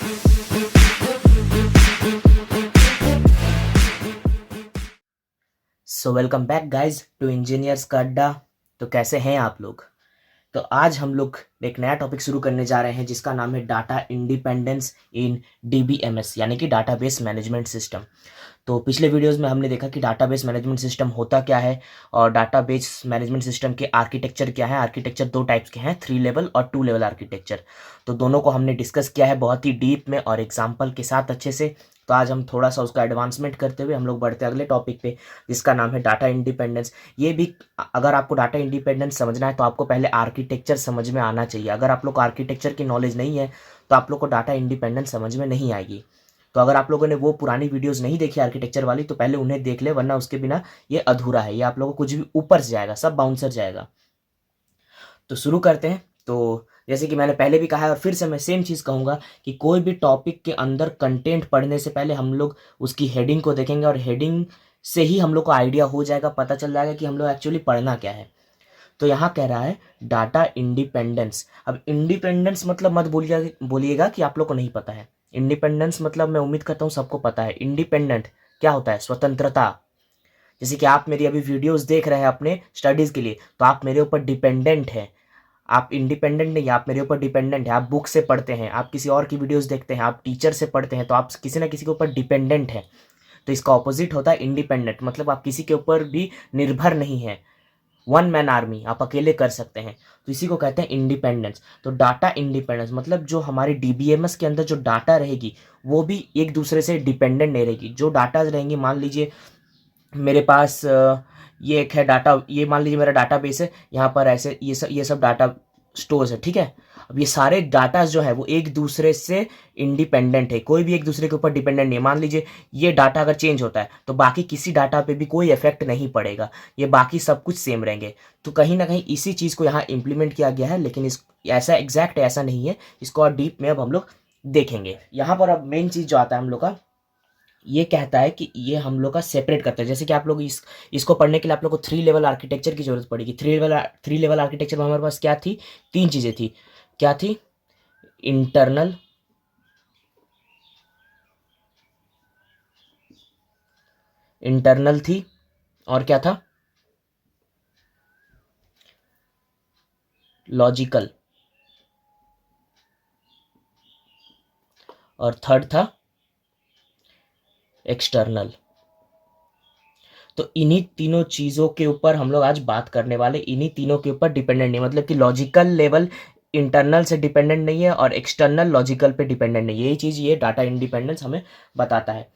So welcome back guys to engineers का अड्डा। तो कैसे हैं आप लोग? तो आज हम लोग एक नया टॉपिक शुरू करने जा रहे हैं जिसका नाम है डाटा इंडिपेंडेंस इन डीबीएमएस यानी कि डाटाबेस मैनेजमेंट सिस्टम। तो पिछले वीडियोस में हमने देखा कि डाटाबेस मैनेजमेंट सिस्टम होता क्या है और डाटाबेस मैनेजमेंट सिस्टम के आर्किटेक्चर क्या है। आर्किटेक्चर दो टाइप्स के हैं, 3 लेवल और 2 लेवल आर्किटेक्चर। तो दोनों को हमने डिस्कस किया है बहुत ही डीप में और एग्जाम्पल के साथ अच्छे से। तो आज हम थोड़ा सा उसका एडवांसमेंट करते हुए हम लोग बढ़ते हैं अगले टॉपिक पे जिसका नाम है डाटा इंडिपेंडेंस। ये भी अगर आपको डाटा इंडिपेंडेंस समझना है तो आपको पहले आर्किटेक्चर समझ में आना चाहिए। अगर आप लोग को आर्किटेक्चर की नॉलेज नहीं है तो आप लोग को डाटा इंडिपेंडेंस समझ में नहीं आएगी। तो अगर आप लोगों ने वो पुरानी वीडियोस नहीं देखी आर्किटेक्चर वाली तो पहले उन्हें देख ले, वरना उसके बिना ये अधूरा है। ये आप लोगों को कुछ भी ऊपर से जाएगा, सब बाउंसर जाएगा। तो शुरू करते हैं। तो जैसे कि मैंने पहले भी कहा है और फिर से मैं सेम चीज़ कहूँगा कि कोई भी टॉपिक के अंदर कंटेंट पढ़ने से पहले हम लोग उसकी हेडिंग को देखेंगे और हेडिंग से ही हम लोग को आइडिया हो जाएगा, पता चल जाएगा कि हम लोग एक्चुअली पढ़ना क्या है। तो यहाँ कह रहा है डाटा इंडिपेंडेंस। अब इंडिपेंडेंस मतलब मत बोलिएगा कि आप लोग को नहीं पता है। इंडिपेंडेंस मतलब मैं उम्मीद करता हूँ सबको पता है। इंडिपेंडेंट क्या होता है? स्वतंत्रता। जैसे कि आप मेरी अभी वीडियोस देख रहे हैं अपने स्टडीज़ के लिए, तो आप मेरे ऊपर डिपेंडेंट हैं। आप इंडिपेंडेंट नहीं, आप मेरे ऊपर डिपेंडेंट है। आप बुक से पढ़ते हैं, आप किसी और की वीडियोस देखते हैं, आप टीचर से पढ़ते हैं, तो आप किसी ना किसी के ऊपर डिपेंडेंट हैं। तो इसका ऑपोजिट होता है इंडिपेंडेंट, मतलब आप किसी के ऊपर भी निर्भर नहीं है। वन मैन आर्मी, आप अकेले कर सकते हैं। तो इसी को कहते हैं इंडिपेंडेंस। तो डाटा इंडिपेंडेंस मतलब जो हमारी डीबीएमएस के अंदर जो डाटा रहेगी वो भी एक दूसरे से डिपेंडेंट नहीं रहेगी। जो डाटा रहेंगी, मान लीजिए मेरे पास ये एक है डाटा, ये मान लीजिए मेरा डाटा बेस है, यहाँ पर ऐसे ये सब डाटा स्टोर्स है, ठीक है। अब ये सारे डाटा जो है वो एक दूसरे से इंडिपेंडेंट है, कोई भी एक दूसरे के ऊपर डिपेंडेंट नहीं है। मान लीजिए ये डाटा अगर चेंज होता है तो बाकी किसी डाटा पे भी कोई इफेक्ट नहीं पड़ेगा, ये बाकी सब कुछ सेम रहेंगे। तो कहीं ना कहीं इसी चीज़ को यहाँ इम्प्लीमेंट किया गया है, लेकिन इस ऐसा एग्जैक्ट ऐसा नहीं है। इसको और डीप में अब हम लोग देखेंगे। यहाँ पर अब मेन चीज़ जो आता है हम लोग का, ये कहता है कि ये हम लोग का सेपरेट करता है। जैसे कि आप लोग इसको पढ़ने के लिए आप लोग को 3 लेवल आर्किटेक्चर की जरूरत पड़ेगी। 3 लेवल आर्किटेक्चर में हमारे पास क्या थी? 3 चीज़ें थी। क्या थी? इंटरनल, इंटरनल थी, और क्या था? लॉजिकल, और थर्ड था एक्सटर्नल। तो इन्हीं तीनों चीज़ों के ऊपर हम लोग आज बात करने वाले। इन्हीं तीनों के ऊपर डिपेंडेंट नहीं, मतलब कि लॉजिकल लेवल इंटरनल से डिपेंडेंट नहीं है और एक्सटर्नल लॉजिकल पे डिपेंडेंट नहीं है। यही चीज़ ये डाटा इंडिपेंडेंस हमें बताता है।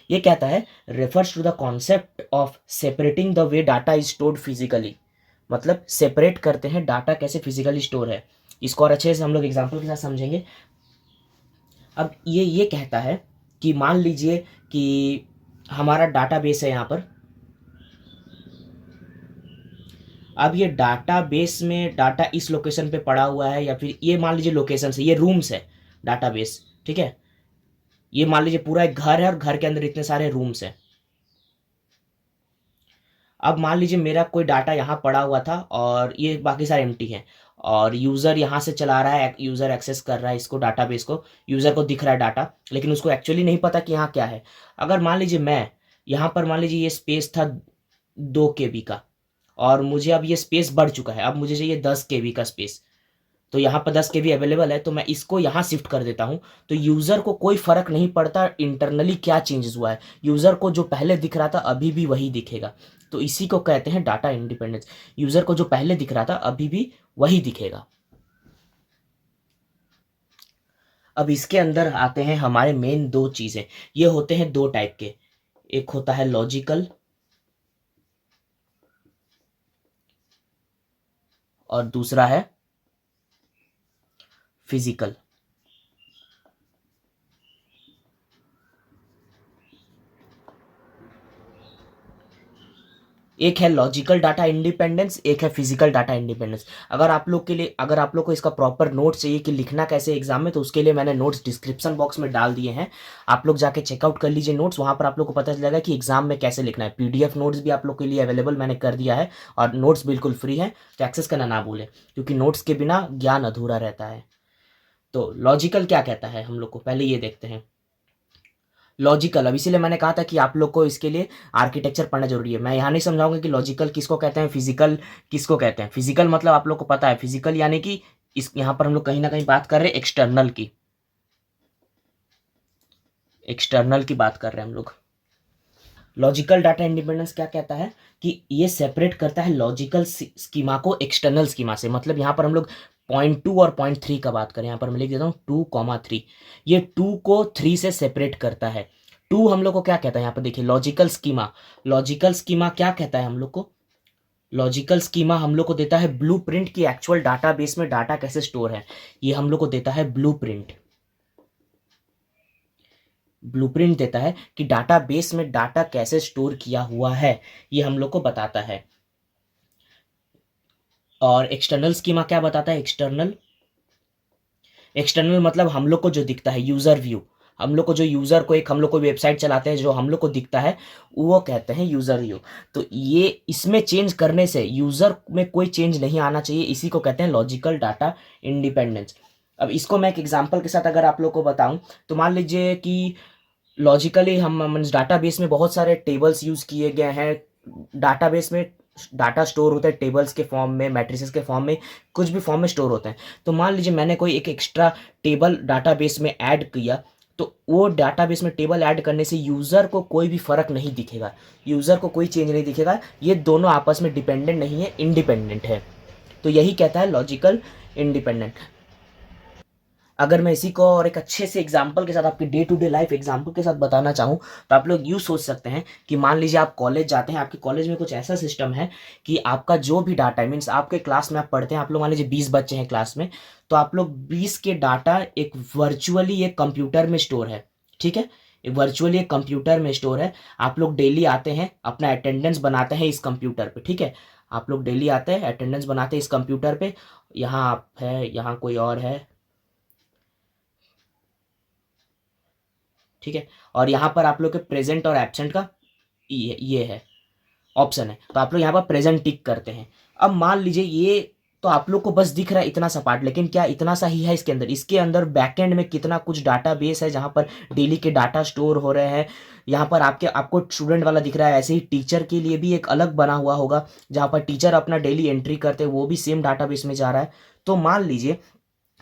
ये कहता है refers to the concept of separating the way data is stored physically. मतलब सेपरेट करते हैं डाटा कैसे फिजिकली स्टोर है। इसको और अच्छे से हम लोग एग्जाम्पल के साथ समझेंगे। अब ये कहता है कि मान लीजिए कि हमारा डाटा बेस है यहाँ पर। अब ये डाटाबेस में डाटा इस लोकेशन पे पड़ा हुआ है, या फिर ये मान लीजिए लोकेशन से, ये रूम्स है डाटाबेस, ठीक है। ये मान लीजिए पूरा एक घर है और घर के अंदर इतने सारे रूम्स हैं। अब मान लीजिए मेरा कोई डाटा यहाँ पड़ा हुआ था और ये बाकी सारे एम्प्टी हैं, और यूज़र यहाँ से चला रहा है, यूज़र एक्सेस कर रहा है इसको, डाटाबेस को। यूज़र को दिख रहा है डाटा, लेकिन उसको एक्चुअली नहीं पता कि यहाँ क्या है। अगर मान लीजिए मैं यहाँ पर, मान लीजिए ये स्पेस था 2 KB का, और मुझे अब ये स्पेस बढ़ चुका है, अब मुझे चाहिए 10 KB का स्पेस। तो यहाँ पर 10 KB अवेलेबल है, तो मैं इसको यहाँ शिफ्ट कर देता हूँ। तो यूज़र को कोई फर्क नहीं पड़ता इंटरनली क्या चेंजेस हुआ है। यूज़र को जो पहले दिख रहा था अभी भी वही दिखेगा। तो इसी को कहते हैं डाटा इंडिपेंडेंस। यूज़र को जो पहले दिख रहा था अभी भी वही दिखेगा। अब इसके अंदर आते हैं हमारे मेन 2 चीज़ें। ये होते हैं 2 टाइप के, एक होता है लॉजिकल और दूसरा है फिजिकल। एक है लॉजिकल डाटा इंडिपेंडेंस, एक है फिजिकल डाटा इंडिपेंडेंस। अगर आप लोग के लिए, अगर आप लोग को इसका प्रॉपर नोट्स चाहिए कि लिखना कैसे एग्जाम में, तो उसके लिए मैंने नोट्स डिस्क्रिप्शन बॉक्स में डाल दिए हैं। आप लोग जाके चेकआउट कर लीजिए नोट्स, वहाँ पर आप लोग को पता चल जाएगा कि एग्जाम में कैसे लिखना है। PDF नोट्स भी आप लोग के लिए अवेलेबल मैंने कर दिया है, और नोट्स बिल्कुल फ्री है, तो एक्सेस करना ना भूलें, क्योंकि नोट्स के बिना ज्ञान अधूरा रहता है। तो लॉजिकल क्या कहता है हम लोग को, पहले ये देखते हैं लॉजिकल। अब इसीलिए मैंने कहा था कि आप लोग को इसके लिए आर्किटेक्चर पढ़ना जरूरी है। मैं यहाँ नहीं समझाऊंगा कि लॉजिकल किसको कहते हैं, फिजिकल किसको कहते हैं। फिजिकल मतलब आप लोग को पता है, फिजिकल यानी कि इस यहाँ पर हम लोग कहीं ना कहीं बात कर रहे हैं एक्सटर्नल की, एक्सटर्नल की बात कर रहे हैं हम लोग। लॉजिकल डाटा इंडिपेंडेंस क्या कहता है कि ये सेपरेट करता है लॉजिकल स्कीमा को एक्सटर्नल स्कीमा से। मतलब यहाँ पर हम लोग .2 और .3 का बात करें, यहाँ पर मैं लिख देता हूँ 2,3, ये 2 को 3 से सेपरेट करता है। 2 हम लोग को क्या कहता है, यहाँ पर देखिए लॉजिकल स्कीमा। लॉजिकल स्कीमा क्या कहता है हम लोग को, लॉजिकल स्कीमा हम लोग को देता है ब्लूप्रिंट की एक्चुअल डाटाबेस में डाटा कैसे स्टोर है, ये हम लोग को देता है ब्लूप्रिंट। ब्लूप्रिंट देता है कि डाटाबेस में डाटा कैसे स्टोर किया हुआ है, ये हम लोग को बताता है। और एक्सटर्नल स्कीमा क्या बताता है, एक्सटर्नल, एक्सटर्नल मतलब हम लोग को जो दिखता है यूजर व्यू, हम लोग को जो यूजर को, एक हम लोग को वेबसाइट चलाते हैं जो हम लोग को दिखता है वो कहते हैं यूजर व्यू। तो ये इसमें चेंज करने से यूजर में कोई चेंज नहीं आना चाहिए, इसी को कहते हैं लॉजिकल डाटा इंडिपेंडेंस। अब इसको मैं एक एग्जांपल के साथ अगर आप लोग को बताऊं, तो मान लीजिए कि लॉजिकली हम डाटाबेस में बहुत सारे टेबल्स यूज किए गए हैं। डाटाबेस में डाटा स्टोर होता है टेबल्स के फॉर्म में, मैट्रिसेस के फॉर्म में, कुछ भी फॉर्म में स्टोर होते हैं। तो मान लीजिए मैंने कोई एक एक्स्ट्रा टेबल डाटाबेस में ऐड किया, तो वो डाटाबेस में टेबल ऐड करने से यूज़र को कोई भी फर्क नहीं दिखेगा, यूज़र को कोई चेंज नहीं दिखेगा। ये दोनों आपस में डिपेंडेंट नहीं है, इंडिपेंडेंट है। तो यही कहता है लॉजिकल इंडिपेंडेंट। अगर मैं इसी को और एक अच्छे से एग्जाम्पल के साथ, आपकी day to day life example के साथ बताना चाहूँ, तो आप लोग यूँ सोच सकते हैं कि मान लीजिए आप कॉलेज जाते हैं, आपके कॉलेज में कुछ ऐसा सिस्टम है कि आपका जो भी डाटा है, मीन्स आपके क्लास में आप पढ़ते हैं, आप लोग मान लीजिए 20 बच्चे हैं क्लास में, तो आप लोग 20 के डाटा एक वर्चुअली एक कंप्यूटर में स्टोर है, ठीक है, एक वर्चुअली एक कंप्यूटर में स्टोर है। आप लोग डेली आते हैं, अपना अटेंडेंस बनाते हैं इस कंप्यूटर पे, ठीक है, आप लोग डेली आते हैं, अटेंडेंस बनाते हैं इस कंप्यूटर पे। यहाँ आप है, यहाँ कोई और है, ठीक है, और यहाँ पर आप लोग के प्रेजेंट और एब्सेंट का ये है ऑप्शन है, तो आप लोग यहाँ पर प्रेजेंट टिक करते हैं। अब मान लीजिए ये तो आप लोग को बस दिख रहा है इतना सा पार्ट, लेकिन क्या इतना सा ही है इसके अंदर, इसके अंदर बैकएंड में कितना कुछ डाटाबेस है जहाँ पर डेली के डाटा स्टोर हो रहे हैं। यहाँ पर आपको स्टूडेंट वाला दिख रहा है, ऐसे ही टीचर के लिए भी एक अलग बना हुआ होगा जहाँ पर टीचर अपना डेली एंट्री करते हैं, वो भी सेम डाटाबेस में जा रहा है। तो मान लीजिए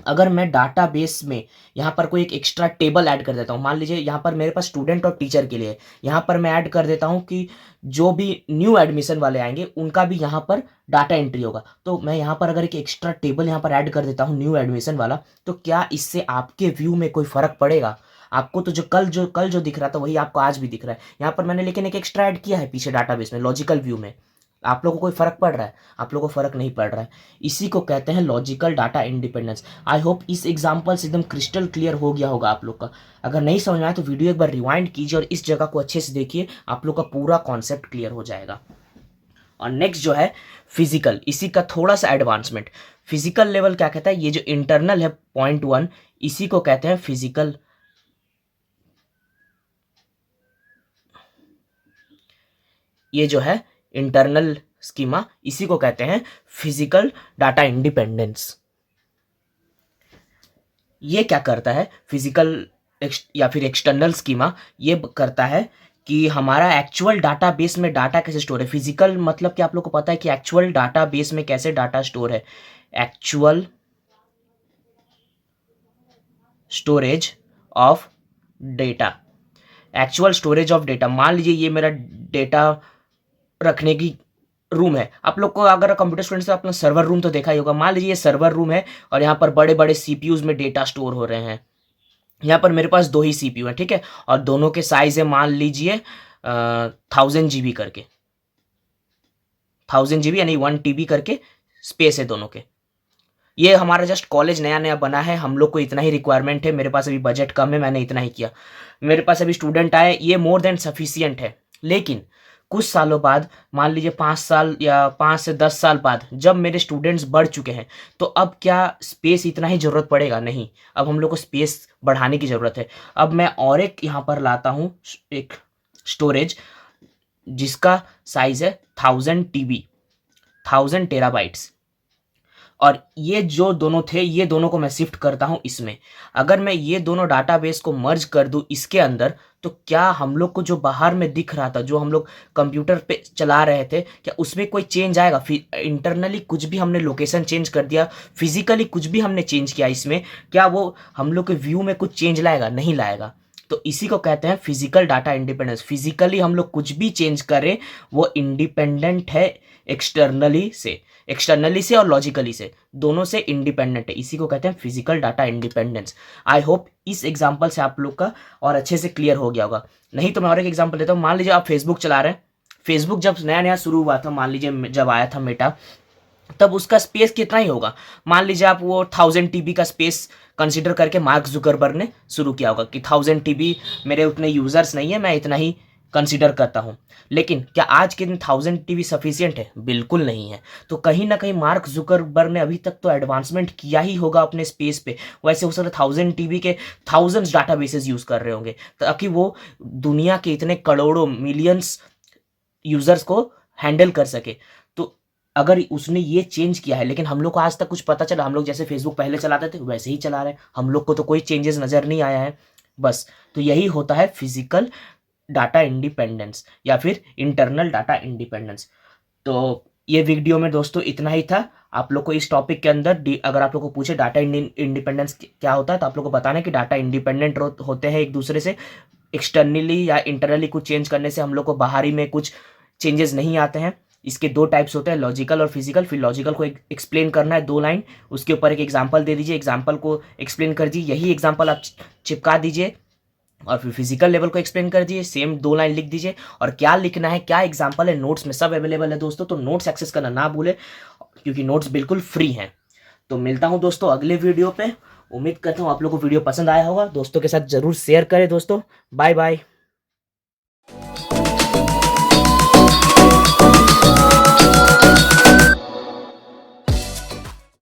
अगर मैं डाटाबेस में यहाँ पर कोई एक एक्स्ट्रा टेबल ऐड कर देता हूँ, मान लीजिए यहाँ पर मेरे पास स्टूडेंट और टीचर के लिए, यहाँ पर मैं ऐड कर देता हूँ कि जो भी न्यू एडमिशन वाले आएंगे उनका भी यहाँ पर डाटा एंट्री होगा। तो मैं यहाँ पर अगर एक एक्स्ट्रा टेबल यहाँ पर ऐड कर देता हूँ न्यू एडमिशन वाला, तो क्या इससे आपके व्यू में कोई फर्क पड़ेगा? आपको तो जो कल जो दिख रहा था वही आपको आज भी दिख रहा है। यहाँ पर मैंने लेकिन एक एक्स्ट्रा ऐड किया है पीछे डाटाबेस में, लॉजिकल व्यू में। आप लोगों को कोई फर्क पड़ रहा है? आप लोगों को फर्क नहीं पड़ रहा है। इसी को कहते हैं logical data independence. I hope इस एग्जांपल से एकदम क्रिस्टल क्लियर हो गया होगा आप लोग का। अगर नहीं समझ में आया तो वीडियो एक बार रिवाइंड कीजिए और इस जगह को अच्छे से देखिए, आप लोग का पूरा कॉन्सेप्ट क्लियर हो जाएगा। और नेक्स्ट जो है फिजिकल, इसी का थोड़ा सा एडवांसमेंट। फिजिकल लेवल क्या कहता है, ये जो इंटरनल है .1, इसी को कहते हैं फिजिकल, ये जो है इंटरनल स्कीमा, इसी को कहते हैं फिजिकल डाटा इंडिपेंडेंस। ये क्या करता है फिजिकल या फिर एक्सटर्नल स्कीमा, ये करता है कि हमारा एक्चुअल डाटाबेस में डाटा कैसे स्टोर है। फिजिकल मतलब कि आप लोग को पता है कि एक्चुअल डाटाबेस में कैसे डाटा स्टोर है, actual storage of data, actual storage of data. मान लीजिए ये मेरा डेटा रखने की रूम है। आप लोग को अगर कंप्यूटर स्टूडेंट से अपना सर्वर रूम तो देखा ही होगा। मान लीजिए ये सर्वर रूम है और यहाँ पर बड़े बड़े सीपीयूज में डेटा स्टोर हो रहे हैं। यहाँ पर मेरे पास 2 ही सीपीयू है, ठीक है, और दोनों के साइज है मान लीजिए 1000 GB करके, 1000 GB यानी 1 TB करके स्पेस है दोनों के। ये हमारा जस्ट कॉलेज नया नया बना है, हम लोग को इतना ही रिक्वायरमेंट है, मेरे पास अभी बजट कम है, मैंने इतना ही किया। मेरे पास अभी स्टूडेंट आए, ये मोर देन सफिशियंट है। लेकिन कुछ सालों बाद, मान लीजिए 5 साल या 5 से 10 साल बाद, जब मेरे स्टूडेंट्स बढ़ चुके हैं, तो अब क्या स्पेस इतना ही ज़रूरत पड़ेगा? नहीं, अब हम लोग को स्पेस बढ़ाने की ज़रूरत है। अब मैं और एक यहाँ पर लाता हूँ एक स्टोरेज जिसका साइज है 1000 TB, 1000 TB। और ये जो दोनों थे, ये दोनों को मैं शिफ्ट करता हूँ इसमें। अगर मैं ये दोनों डाटाबेस को मर्ज कर दूँ इसके अंदर, तो क्या हम लोग को जो बाहर में दिख रहा था, जो हम लोग कंप्यूटर पे चला रहे थे, क्या उसमें कोई चेंज आएगा? इंटरनली कुछ भी हमने लोकेशन चेंज कर दिया, फिजिकली कुछ भी हमने चेंज किया इसमें, क्या वो हम लोग के व्यू में कुछ चेंज लाएगा? नहीं लाएगा। तो इसी को कहते हैं फिजिकल डाटा इंडिपेंडेंस। फिजिकली हम लोग कुछ भी चेंज करें, वो इंडिपेंडेंट है एक्सटर्नली से और लॉजिकली से, दोनों से इंडिपेंडेंट है। इसी को कहते हैं physical data independence. I hope इस एग्जांपल से आप लोग का और अच्छे से क्लियर हो गया होगा। नहीं तो मैं और एक एग्जांपल देता हूँ। मान लीजिए आप फेसबुक चला रहे हैं। फेसबुक जब नया नया शुरू हुआ था, मान लीजिए जब आया था मेटा, तब उसका स्पेस कितना ही होगा? मान लीजिए आप वो 1000 TB का स्पेस कंसिडर करके मार्क जुकरबर्ग ने शुरू किया होगा कि 1000 TB मेरे उतने यूजर्स नहीं है, मैं इतना ही कंसिडर करता हूं। लेकिन क्या आज के दिन 1000 TB सफिशियंट है? बिल्कुल नहीं है। तो कहीं ना कहीं मार्क जुकरबर्ग ने अभी तक तो एडवांसमेंट किया ही होगा अपने स्पेस पे। वैसे हो सकता है 1000 TB के थाउजेंड्स डाटाबेसेस यूज कर रहे होंगे, ताकि वो दुनिया के इतने करोड़ों मिलियंस यूजर्स को हैंडल कर सके। तो अगर उसने ये चेंज किया है, लेकिन हम लोग को आज तक कुछ पता चला, हम लोग जैसे फेसबुक पहले चलाते थे वैसे ही चला रहे हैं, हम लोग को तो कोई चेंजेस नजर नहीं आया है बस। तो यही होता है फिजिकल डाटा इंडिपेंडेंस या फिर इंटरनल डाटा इंडिपेंडेंस। तो ये वीडियो में दोस्तों इतना ही था। आप लोग को इस टॉपिक के अंदर अगर आप लोग को पूछे डाटा इंडिपेंडेंस क्या होता है, तो आप लोग को बताना है कि डाटा इंडिपेंडेंट होते हैं एक दूसरे से। एक्सटर्नली या इंटरनली कुछ चेंज करने से हम लोग को बाहरी में कुछ चेंजेस नहीं आते हैं। इसके दो टाइप्स होते हैं, लॉजिकल और फिजिकल। फिर लॉजिकल को एक्सप्लेन करना है 2 लाइन, उसके ऊपर एक एग्जांपल दे दीजिए, एग्जांपल को एक्सप्लेन कर दीजिए, यही एग्जांपल आप चिपका दीजिए। और फिर फिजिकल लेवल को एक्सप्लेन कर दीजिए, सेम 2 लाइन लिख दीजिए। और क्या लिखना है, क्या एग्जांपल है, नोट्स में सब अवेलेबल है दोस्तों। तो नोट्स एक्सेस करना ना भूले, क्योंकि नोट्स बिल्कुल फ्री हैं। तो मिलता हूं दोस्तों अगले वीडियो पे। उम्मीद करता हूं आप लोग को वीडियो पसंद आया होगा। दोस्तों के साथ जरूर शेयर करें दोस्तों। Bye bye.